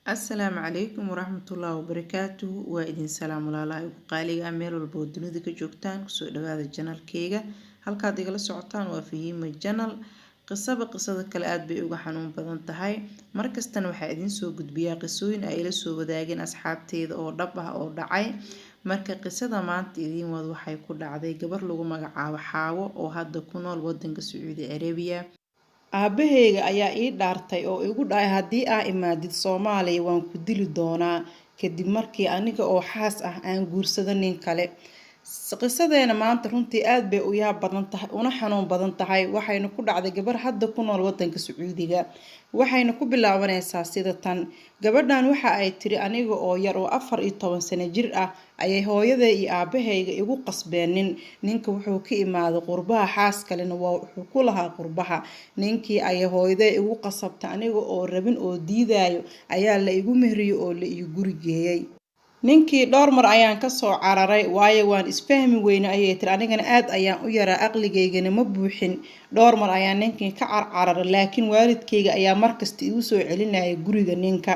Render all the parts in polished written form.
السلام عليكم ورحمة الله وبركاته وإذن سلام الله قالي أمير البودنو ذيك جوكتان كسو هذا الجنال كيغا halkaad igala socotaan waa Fahiima Channel qisada kale aad bay uga xanuun badan tahay markastana waxa idin soo gudbiyaa qisooyin ay ila soo wadaageen asxaabteeda oo dhab ah oo dhacay marka qisada maanta idin wad waxay ku dhacday gabar lagu magacaabo Xaawo oo hadda ku nool wadanka Sacuudi Arabiya aabaheyga ayaa ii dhaartay oo igu dhahay haddii aa imaadid Soomaaliya waan ku dili doonaa kadib markii aniga oo xaas ah aan guursado nin kale qisadeena maanta runtii aad bay u yaab badan tahay una xanuun badan tahay waxayna ku dhacday gabar hadda ku nool wadanka Sacuudiga waxayna ku bilaabanaysaa sida tan gabadhan waxa ay tiri aniga oo yar oo 14 sano jir ah ayay hooyaday iyo aabaheyga igu qasbeenin ninka wuxuu ka imaaday qurbaha xaas kalena waa wuxuu ku lahaa qurbaha ninkii ay hooyaday igu qasabtay aniga oo rabin oo diidayo ayaa la igu mehriyo oo la igu gurigeeyay ninkii dhowr mar ayaan ka soo cararay waayo waan isfahmi weyna ayay tiri anigana aad ayaan u yaraa aqligeygana ma buuxin dhowr mar ayaan ninkii ka cararay laakiin waalidkeyga ayaa markasta igu soo celinayay guriga ninka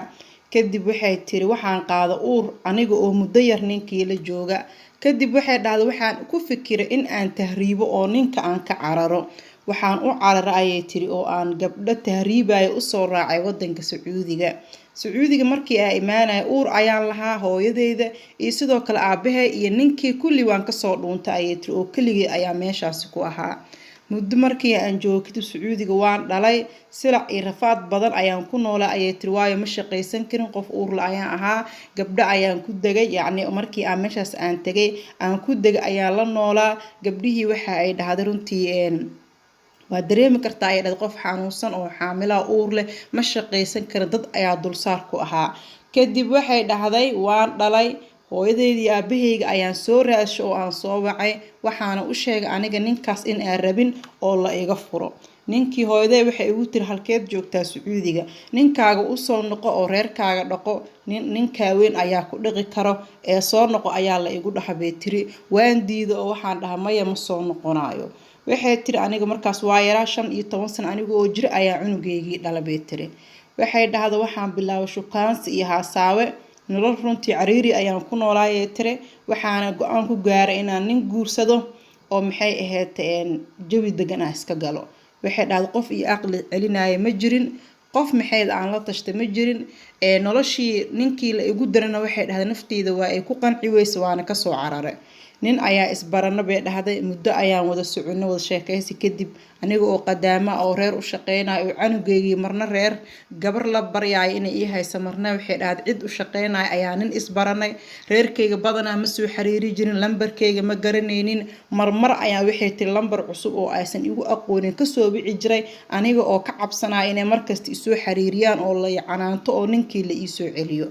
kadib waxay tiri waxaan qaada uur aniga oo muddo yar ninkii la jooga kadib waxay dhahday waxaan ku fikiray in aan tahriibo oo ninka aan ka cararo waxaan u cararay ayay tiri oo aan gabdho tahriibayo u soo raacay wadanka Sacuudiga markii ay imaanay uur ayaan lahaa hooyadeyda iyo sidoo kale aabahay iyo ninkii kulli waan ka soo dhuuntay ayay tiri oo keligii ayaa meeshaas ku ahaa muddo markii aan joogay Sacuudiga waan dhalay silac iyo rafaad badan ayaan ku noolaa ayay tiri waayo ma shaqaysan karin qof uur la ayaan ahaa gabdho ayaan ku dagay yacni markii aan meeshaas aan tagay aan ku dagay ayaan la noolaa gabdhihii waxa ay dhahday runtii waa dareemi kartaa ay dad qof xanuunsan oo xaamila uur leh ma shaqaysan kara dad ayaa dulsaar ku ahaa kadib waxay dhahday waan dhalay hooyadeedii aabaheyga ayaan soo raashay oo aan soo wacay waxaana u sheegay aniga ninkaas in aan rabin oo la iga furo ninkii hooyaday waxay igu tiri halkeed joogtaa Sacuudiga ninkaaga u soo noqo oo reerkaaga dhaqo ninka weyn ayaa ku dhaqi karo ee soo noqo ayaa la igu dhaxbay tiri waan diido oo waxaan dhahay maya ma soo noqonayo waxay tiri aniga markaas waa yaraa 15 sano aniga oo jir ayaa cunugeygii dhalay tiri waxay dhahday waxaan bilaabay shukaansi iyo haasaawe nolol runtii cariiri ayaan ku noolaayay tiri waxaana go'aan ku gaaray inaan nin guursado oo maxay ahayd jawi degan iska galo waxay dhahday qof iyo aqli celinaayo ma jirin qof maxay aan la tashtay ma jirin noloshii ninkii la igu darana waxay dhahday nafteeda waa ay ku qanci weyso waana ka soo cararay nin ayaa isbarana bay dhahday muddo ayaan wada soconay wada sheekaysi kadib aniga oo qadaama oo reer u shaqeynayo oo canugeygii marna reer gabar la baryaay inay ii hayso marna waxay dhahday cid u shaqeynayo ayaa nin isbaranay reerkeyga badanaa ma soo xiriiri jirin lambarkeyga ma garanaynin marmar ayaa waxay tiri lambar cusub oo aysan igu aqoonin ka soo wici jiray aniga oo ka cabsanaya inay markasta isoo xiriiriyaan oo la yacanaanto oo ninkii la ii soo celiyo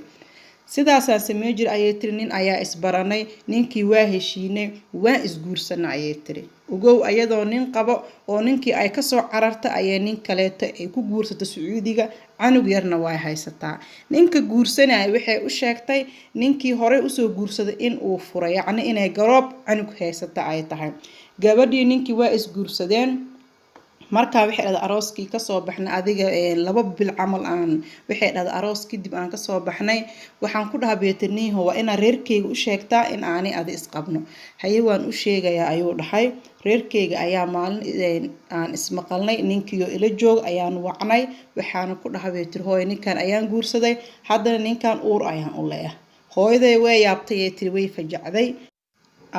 sidaasaan sameey jir ayay tiri nin ayaa isbaranay ninkii waa heshiinay waa isguursanay ayay tiri ugow ayadoo nin qabo oo ninkii ay ka soo carartay ayay nin kaleeto ay ku guursatay Sacuudiga canug yarna way haysataa ninka guursanay waxay u sheegtay ninkii hore u soo guursaday in uu furay yacni inay garoob canug haysata ay tahay gabadhii ninkii waa isguursadeen markaa waxay dhahday arooskii ka soo baxnay adiga 2 bil camal aan waxay dhahday aroos kadib aan ka soo baxnay waxaan ku dhahay beetaniiho waa in reerkeyga u sheegtaa in aanay adi isqabno haye waan u sheegayaa ayuu dhahay reerkeyga ayaa maalin aan ismaqalnay ninkii ila joog ayaan wacnay waxaan ku dhahay beetir hooyo ninkan ayaan guursaday haddana ninkan uur ayaan u leeyahay hooyaday way yaabtay ee tiri way fajacday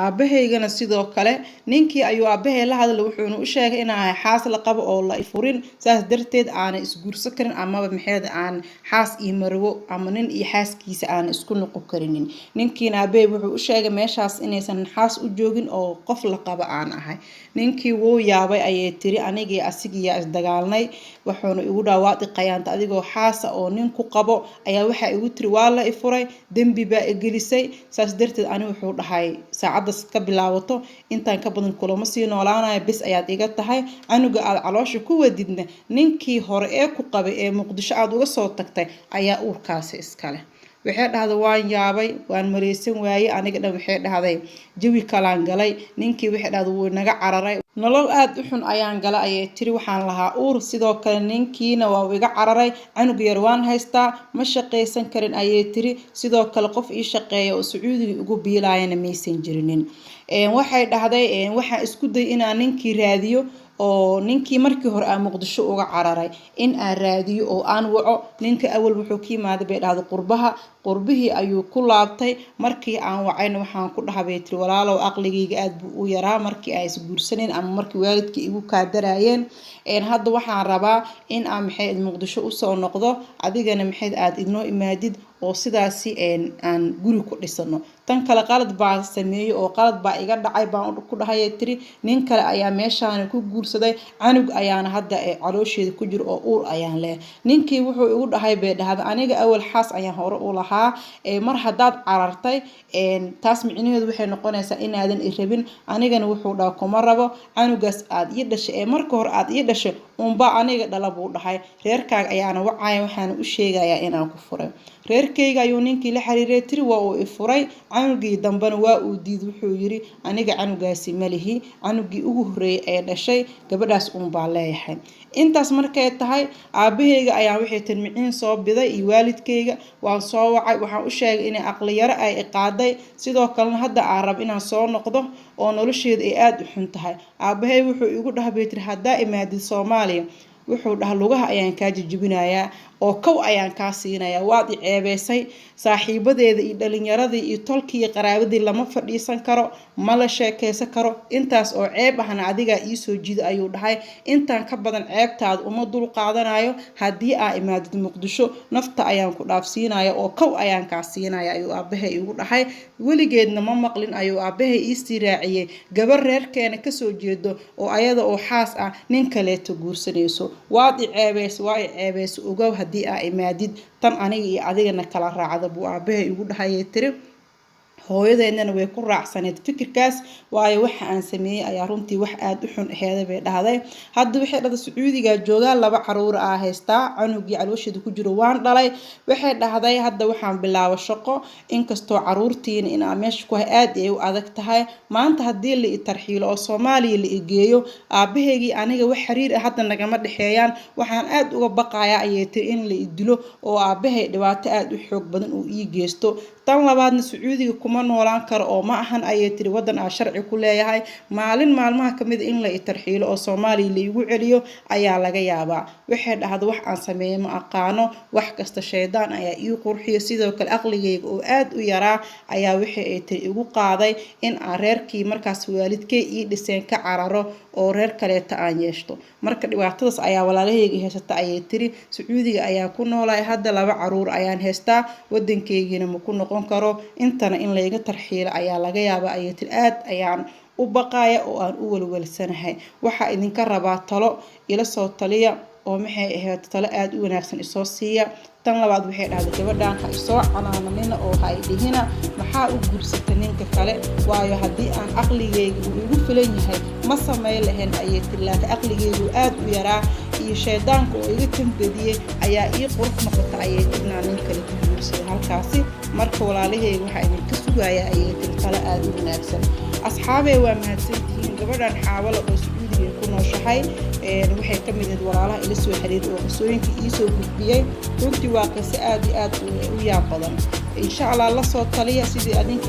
aabaheygana sidoo kale ninkii ayuu aabahay la hadlay wuxuu u sheegay in ay xaas la qabo oo la furin saas darteed aan isguursan karin ama maxay aan xaas iyo marwo ama nin iyo xaaskiisa aan isku noqon karin ninkiina aabahay wuxuu u sheegay meeshaas inaysan xaas u joogin oo qof la qabo aan ahay ninkii wuu yaabay ayay tiri anigii asigiya isdagaalnay wuxuuna igu dhawaaqay qayaanta adigoo xaas oo nin ku qabo ayaa waxa igu tiri waa la furay dambi baa igelisay saas darteed ani wuxuu dhahay saacadaas ka bilaabato intaan ka badan kulama sii noolaanayo bis ayaad iga tahay canuga aad caloosha ku wadidna ninkii hore ee ku qabay ee Muqdisho aad uga soo tagtay ayaa uurkaasi iskale waxay dhahday waan yaabay waan mareysan waayay aniga dhan waxay dhahday jawi kalaan galay ninkii waxay dhahday wuu naga cararay nolol aad u xun ayaan galay ayay tiri waxaan lahaa uur sidoo kale ninkiina waa iga cararay canug yar waan haystaa ma shaqaysan karin ayay tiri sidoo kale qof ii shaqeeya oo Sacuudiga ugu biilaayana maysan jirinin waxay dhahday waxaan isku day inaan ninkii raadiyo oo ninkii markii hore aan Muqdisho uga cararay in aan raadiyo oo aan waco ninka awal wuxuu ka yimaaday bay dhahday qurbihii ayuu ku laabtay markii aan wacayna waxaan ku dhahabay tiri walaalow aqligayga aad buu u yaraa markii ay isguursaneen ama markii waalidkii igu kaadarayeen hadda waxaan rabaa in aan maxay Muqdisho u soo noqdo adigana maxay aad inoo imaadid oo sidaasi aan guri ku dhisano tan kale qalad baa sameeyay oo qalad baa iga dhacay baan ku dhahay tiri nin kale ayaa meeshaan ku guursaday canug ayaana hadda caloosheeda ku jiro oo uur ayaan leh ninkii wuxuu igu dhahay bay dhahday aniga awal xaas ayaan hore u lahaa mar hadaad carartay taas micnaheedu waxay noqonaysaa inaadan i rabin anigana wuxuu dhahay kuma rabo canugaas aad ii dhashay marka hore aad ii dhashay unba aniga dhala buu dhahay reerkaaga ayaana wacay waxaan u sheegayaa inaan ku furay reerkayga ayuu ninkii la xiriiray tiri waa uu i furay canugii dambana waa uu diiday wuxuu yiri aniga canugaasi malihi canugii ugu horeeyay ee dhashay gabadhaas baa leeyahay intaas markay tahay aabahayga ayaa wixii tilmiciin soo biday iyo waalidkayga waan soo wacay waxaan u sheegay in aqli yaro ay qaaday sidoo kale hadda aan rab inaan soo noqdo oo nolosheeda ay aad u xun tahay aabahay wuxuu igu dhahay tiri hadaa imaadid Soomaaliya wuxuu dhahay lugaha ayaan ka jijibinayaa oo kow ayaan ka siinayaa waad i ceebeysay saaxiibadeeda iyo dhalinyaradii iyo tolkii iyo qaraabadii lama fadhiisan karo ma la sheekeysan karo intaas oo ceeb ahna adiga ii soo jiiday ayuu dhahay intaan ka badan ceebtaad uma dul qaadanayo hadii aa imaadid Muqdisho nafta ayaan ku dhaafsiinaya oo kow ayaan ka siinaya ayuu aabahay igu dhahay weligeedna ma maqlin ayuu aabahay ii sii raaciyay gabar reerkeena ka soo jeedo oo ayada oo xaas ah nin kale ta guursanayso waad i ceebeys ogow hadii aa imaadid tan aniga iyo adigana kala raacada buu aabahay igu dhahay tiri hooyadeedna way ku raacsaneed fikirkaas waayo waxa aan sameeyay ayaa runtii wax aad u xun aheeday bay dhahday hadda waxay dhahday Sacuudiga joogaa laba caruur ah haystaa canugii caloosheeda ku jiro waan dhalay waxay dhahday hadda waxaan bilaabo shaqo inkastoo caruurtiina in aan meesha ku aad ay u adag tahay maanta hadii la tarxiilo oo Soomaaliya la igeeyo aabaheygii aniga wax xiriir ah hadda nagama dhaxeeyaan waxaan aad uga baqayaa ayay tiri in la idilo oo aabahay dhibaato aad u xoog badan uu ii geysto tan labaadna Sacuudiga kuma noolaan karo oo ma ahan ayay tiri wadan aan sharci ku leeyahay maalin maalmaha kamid in la tarxiilo oo Soomaaliya la igu celiyo ayaa laga yaabaa waxay dhahday wax aan sameeyo ma aqaano wax kasta sheedaan ayaa ii qurxiyo sidoo kale aqligayga oo aad u yaraa ayaa waxay ay tiri igu qaaday in aan reerkii markaas waalidkay ii dhiseen ka cararo oo reer kaleeta aan yeeshto marka dhibaatadaas ayaa walaalahayga haysata ayay tiri Sacuudiga ayaa ku noolay hadda laba caruur ayaan haystaa wadankeygina ma ku noqon karo intana in layga tarxiilo ayaa laga yaabaa ayay tiri aad ayaan u baqaaya oo aan u walwalsanahay waxa idinka rabaa talo ila soo taliya oo maxay ahayd talo aad u wanaagsan isoo siiya tan labaad waxay dhahday gabadhaan ha isoo canaananina oo ha idhihina maxaa u guursatay ninka kale waayo hadii aan aqligeyga uu igu filan yahay ma sameey lahayn ayay tiri laakiin aqligeygu aad u yaraa iyo sheedaanka oo iga tambadiyay ayaa ii qurux noqotay ayay tiri nin kale ku guursaday halkaasi marka walaalahayga waxa idinka sugayaa ayay tiri talo aad u wanaagsan asxaabey waa mahadsantihiin gabadhaan xaawalo oo Sacuudiga ku nooshahay waxay ka mid yihiin walaalaha ila soo xiriir oo qisooyinka ii soo gudbiyay runtii waa qiso aad iyo aad u yaab badan insha Allah la soo taliya sidii adinka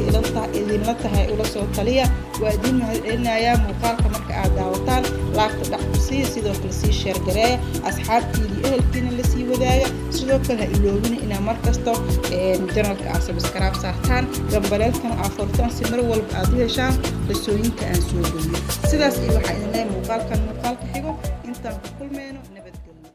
idinla tahay ula soo taliya waa idin mahadcelinayaa muuqaalka marka aad daawataan laagta dhac ku sii sidoo kale sii share gareeya asxaabtiina ehelkiina la sii wadaaga sidoo kale ha iloobina ina markasto channelka aad subscribe saartaan gambaleelkana aad furtaan si mar walba aad u heshaan qisooyinka aan soo gudbiyo sidaas iyo waxa idin leeyahay muuqaalka xigo intaan ku kulmeyno nabadgelyo